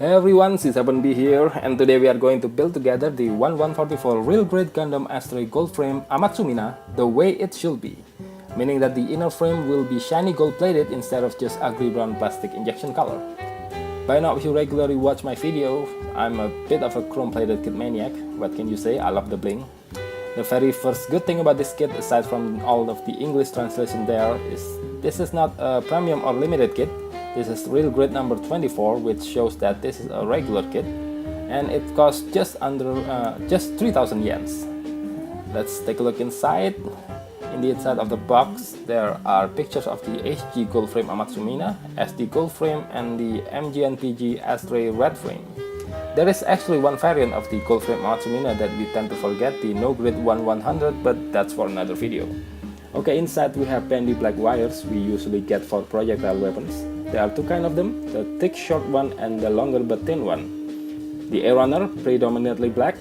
Hey everyone, C7B here, and today we are going to build together the 1144 Real Great Gundam Astray Gold Frame Amatsu Mina the way it should be, meaning that the inner frame will be shiny gold plated instead of just ugly brown plastic injection color. By now, if you regularly watch my video, I'm a bit of a chrome plated kit maniac. What can you say? I love the bling. The very first good thing about this kit, aside from all of the English translation there, is this is not a premium or limited kit. This is Real Great number 24, which shows that this is a regular kit, and it costs just 3,000 yens. Let's take a look inside. In the inside of the box, there are pictures of the HG gold frame Amatsu Mina, SD gold frame, and the MGNPG Astray red frame. There is actually one variant of the gold frame Amatsu Mina that we tend to forget, the no grid 1100, but that's for another video. Okay, inside we have bendy black wires we usually get for projectile weapons. There are two kinds of them, the thick short one and the longer but thin one. The A runner, predominantly black.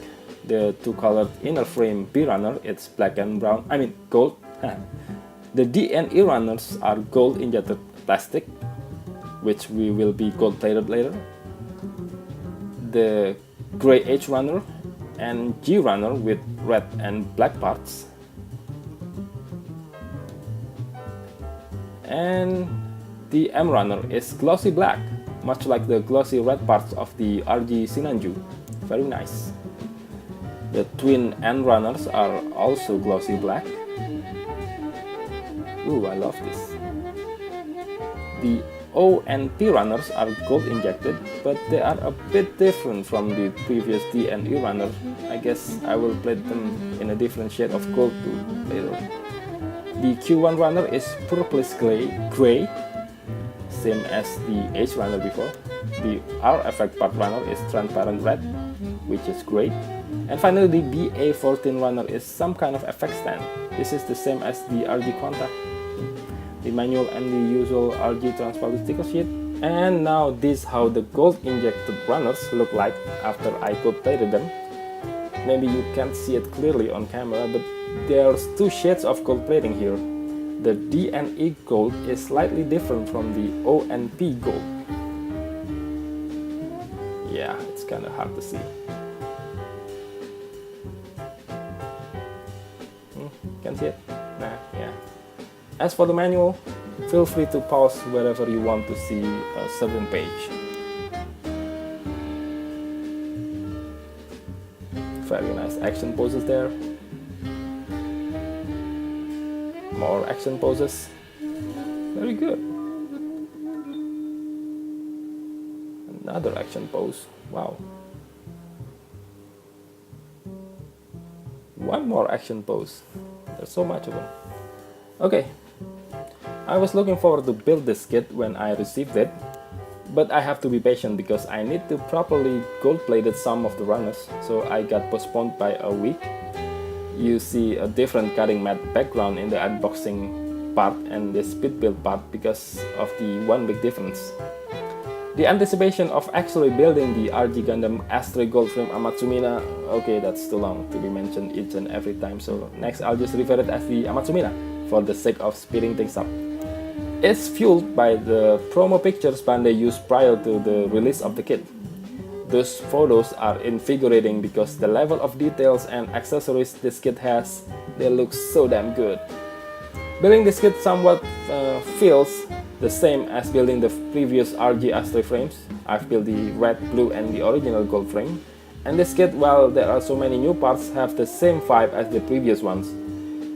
The two-colored inner frame B runner, it's black and brown, gold. The D and E runners are gold injected plastic, which we will be gold plated later. The gray H runner and G runner with red and black parts. And the M runner is glossy black, much like the glossy red parts of the RG Sinanju. Very nice. The twin N runners are also glossy black. Ooh, I love this. The O and P runners are gold injected, but they are a bit different from the previous D and E runner. I guess I will plate them in a different shade of gold too later. The Q1 runner is purplish gray, same as the H runner before. The R effect part runner is transparent red, which is great. And finally, the BA14 runner is some kind of effect stand. This is the same as the RG Quanta. The manual and the usual RG transparent sticker sheet. And now this is how the gold injected runners look like after I gold plated them. Maybe you can't see it clearly on camera, but there's two shades of gold plating here. The D and E gold is slightly different from the O and P gold. Yeah, it's kind of hard to see. Can see it? Nah, yeah. As for the manual, feel free to pause wherever you want to see a certain page. Very nice action poses there. More action poses. Very good. Another action pose. Wow. One more action pose. There's so much of them. Okay. I was looking forward to build this kit when I received it, but I have to be patient because I need to properly gold plated some of the runners, so I got postponed by a week. You see a different cutting mat background in the unboxing part and the speed build part because of the one big difference. The anticipation of actually building the RG Gundam Astray Gold Frame Amatsu Mina, okay, that's too long to be mentioned each and every time, so next I'll just refer it as the Amatsu Mina for the sake of speeding things up. It's fueled by the promo pictures Bandai used prior to the release of the kit. Those photos are invigorating because the level of details and accessories this kit has, they look so damn good. Building this kit somewhat feels the same as building the previous RG Astray frames. I've built the red, blue, and the original gold frame. And this kit, while there are so many new parts, have the same vibe as the previous ones.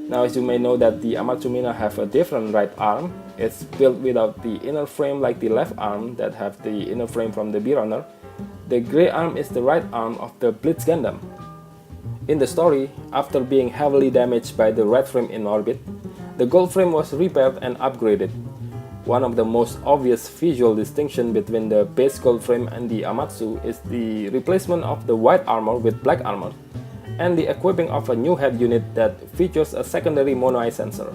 Now, as you may know that the Amatsu Mina have a different right arm. It's built without the inner frame like the left arm that have the inner frame from the B runner. The grey arm is the right arm of the Blitz Gundam. In the story, after being heavily damaged by the red frame in orbit, the gold frame was repaired and upgraded. One of the most obvious visual distinction between the base gold frame and the Amatsu is the replacement of the white armor with black armor, and the equipping of a new head unit that features a secondary mono-eye sensor.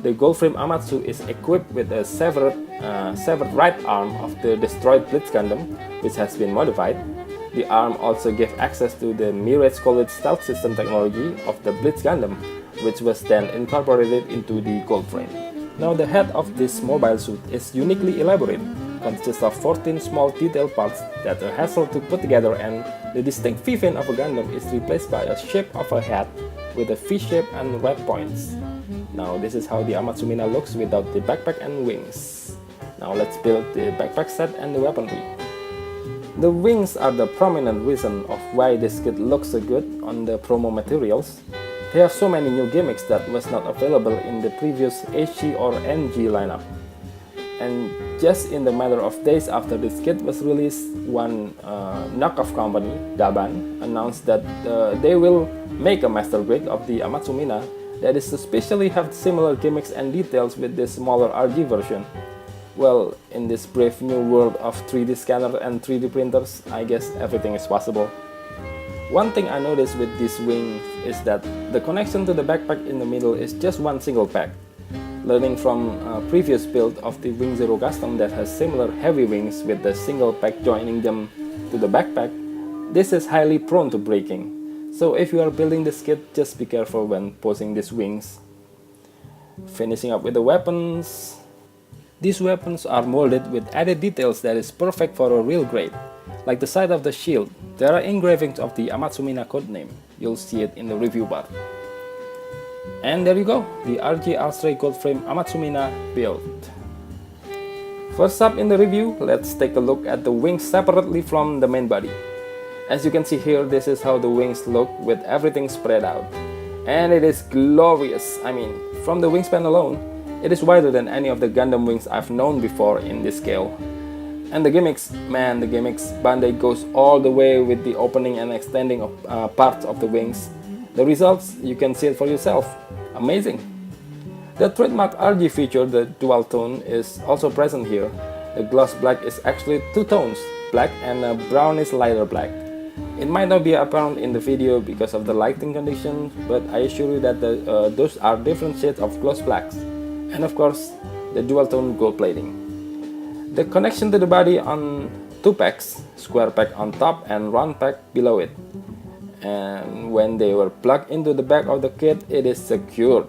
The gold frame Amatsu is equipped with a severed right arm of the destroyed Blitz Gundam, which has been modified. The arm also gave access to the Mirage College stealth system technology of the Blitz Gundam, which was then incorporated into the gold frame. Now the head of this mobile suit is uniquely elaborate. consists of 14 small detailed parts that are hassle to put together, and the distinct V-fin of a Gundam is replaced by a shape of a hat with a V shape and red points. Now this is how the Amatsu Mina looks without the backpack and wings. Now let's build the backpack set and the weaponry. The wings are the prominent reason of why this kit looks so good on the promo materials. They have so many new gimmicks that was not available in the previous HG or NG lineup. And just in the matter of days after this kit was released, one knockoff company, Daban, announced that they will make a master grade of the Amatsu Mina that is suspiciously have similar gimmicks and details with the smaller RG version. Well, in this brave new world of 3D scanner and 3D printers, I guess everything is possible. One thing I noticed with this wing is that the connection to the backpack in the middle is just one single pack. Learning from a previous build of the Wing Zero custom that has similar heavy wings with the single pack joining them to the backpack, this is highly prone to breaking. So if you are building this kit, just be careful when posing these wings. Finishing up with the weapons. These weapons are molded with added details that is perfect for a real grade. Like the side of the shield, there are engravings of the Amatsu Mina codename. You'll see it in the review bar. And there you go, the RG Astray gold frame Amatsu Mina build. First up in the review, let's take a look at the wings separately from the main body. As you can see here, this is how the wings look with everything spread out. And it is glorious. I mean, from the wingspan alone, it is wider than any of the Gundam wings I've known before in this scale. And the gimmicks, man, the gimmicks, Bandai goes all the way with the opening and extending of parts of the wings. The results, you can see it for yourself. Amazing! The trademark RG feature, the dual tone, is also present here. The gloss black is actually two tones, black and a brownish lighter black. It might not be apparent in the video because of the lighting conditions, but I assure you that those are different shades of gloss blacks. And of course, the dual tone gold plating. The connection to the body on two packs, square pack on top and round pack below it. And when they were plugged into the back of the kit, it is secured.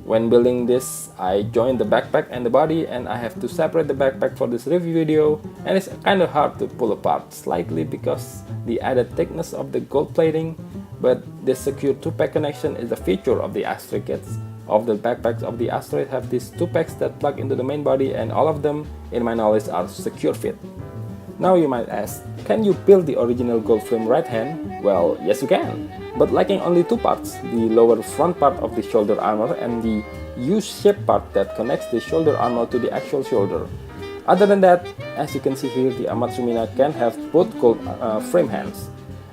When building this, I joined the backpack and the body, and I have to separate the backpack for this review video, and it's kind of hard to pull apart slightly because the added thickness of the gold plating, but this secure 2-pack connection is a feature of the Astray kits. Of the backpacks of the Astray have these 2 packs that plug into the main body, and all of them, in my knowledge, are secure fit. Now you might ask, can you build the original gold frame right hand? Well, yes you can, but lacking only 2 parts, the lower front part of the shoulder armor and the U-shaped part that connects the shoulder armor to the actual shoulder. Other than that, as you can see here, the Amatsu Mina can have both gold frame hands,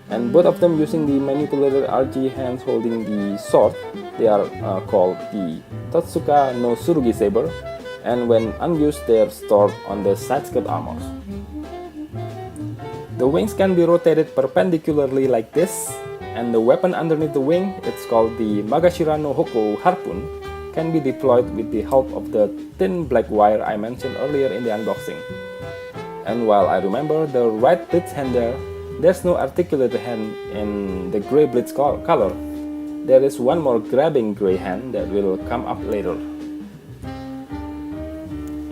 and both of them using the manipulated RG hands holding the sword. They are called the Totsuka no Tsurugi Saber, and when unused they are stored on the side skirt armor. The wings can be rotated perpendicularly like this, and the weapon underneath the wing, it's called the Magashira no Hoko harpoon, can be deployed with the help of the thin black wire I mentioned earlier in the unboxing. And while I remember the right blitz hand there's no articulated hand in the grey blitz color. There is one more grabbing grey hand that will come up later.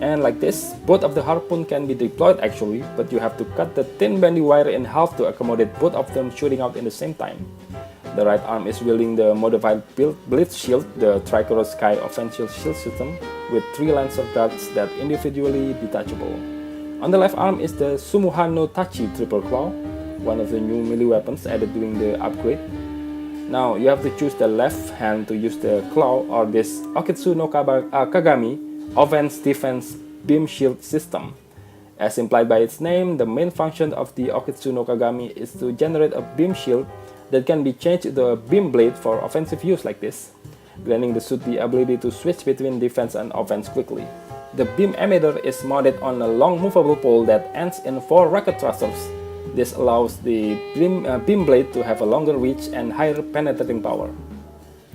And like this, both of the harpoon can be deployed actually, but you have to cut the thin bendy wire in half to accommodate both of them shooting out in the same time. The right arm is wielding the modified Blitz Shield, the Tricolor Sky offensive shield system, with 3 lines of darts that individually detachable. On the left arm is the Sumuha no Tachi Triple Claw, one of the new melee weapons added during the upgrade. Now you have to choose the left hand to use the claw or this Okitsu no Kagami offense defense beam shield system. As implied by its name, the main function of the Okitsu no Kagami is to generate a beam shield that can be changed into a beam blade for offensive use like this, granting the suit the ability to switch between defense and offense quickly. The beam emitter is mounted on a long movable pole that ends in 4 rocket thrusters. This allows the beam blade to have a longer reach and higher penetrating power.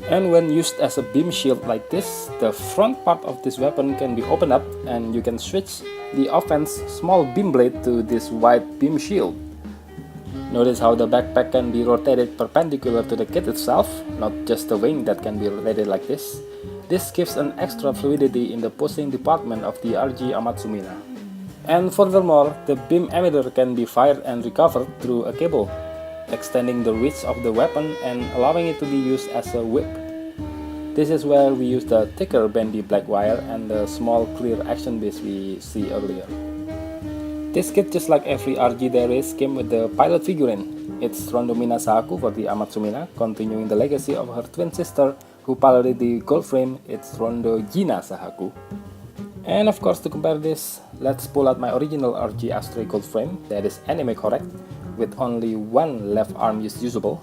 And when used as a beam shield like this, the front part of this weapon can be opened up and you can switch the offense small beam blade to this wide beam shield. Notice how the backpack can be rotated perpendicular to the kit itself, not just the wing that can be rotated like this. This gives an extra fluidity in the posing department of the RG Amatsu Mina. And furthermore, the beam emitter can be fired and recovered through a cable, extending the reach of the weapon and allowing it to be used as a whip. This is where we use the thicker bendy black wire and the small clear action base we see earlier. This kit, just like every RG there is, came with the pilot figurine. It's Rondo Mina Sahaku for the Amatsu Mina, continuing the legacy of her twin sister who piloted the gold frame. It's Rondo Gina Sahaku. And of course, to compare this, let's pull out my original RG Astray gold frame that is anime correct, with only one left arm usable.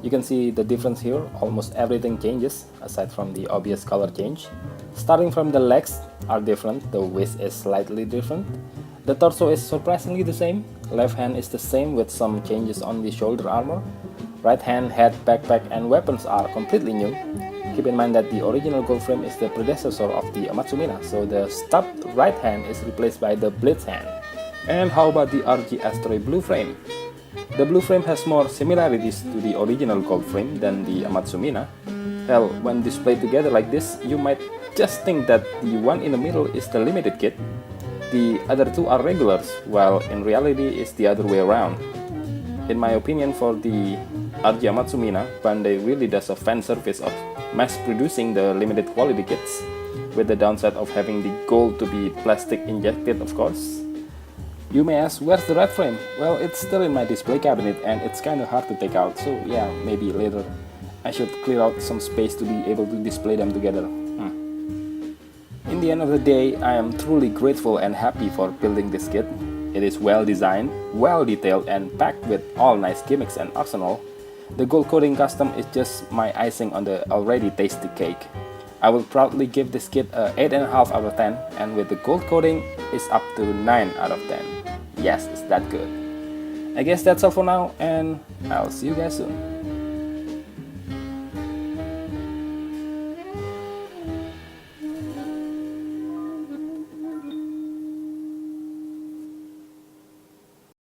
You can see the difference here. Almost everything changes aside from the obvious color change. Starting from the legs are different, the waist is slightly different. The torso is surprisingly the same. Left hand is the same with some changes on the shoulder armor. Right hand, head, backpack and weapons are completely new. Keep in mind that the original gold frame is the predecessor of the Amatsu Mina, so the stubbed right hand is replaced by the blitz hand. And how about the RG Astray blue frame? The blue frame has more similarities to the original gold frame than the Amatsu Mina. Hell, when displayed together like this, you might just think that the one in the middle is the limited kit. The other two are regulars, while in reality it's the other way around. In my opinion, for the RG Amatsu Mina, Bandai really does a fan service of mass producing the limited quality kits, with the downside of having the gold to be plastic injected, of course. You may ask, where's the red frame? Well, it's still in my display cabinet and it's kinda hard to take out, so yeah, maybe later I should clear out some space to be able to display them together. In the end of the day, I am truly grateful and happy for building this kit. It is well designed, well detailed and packed with all nice gimmicks and arsenal. The gold coating custom is just my icing on the already tasty cake. I will proudly give this kit a 8.5 out of 10, and with the gold coating, it's up to 9 out of 10. Yes, it's that good. I guess that's all for now, and I'll see you guys soon.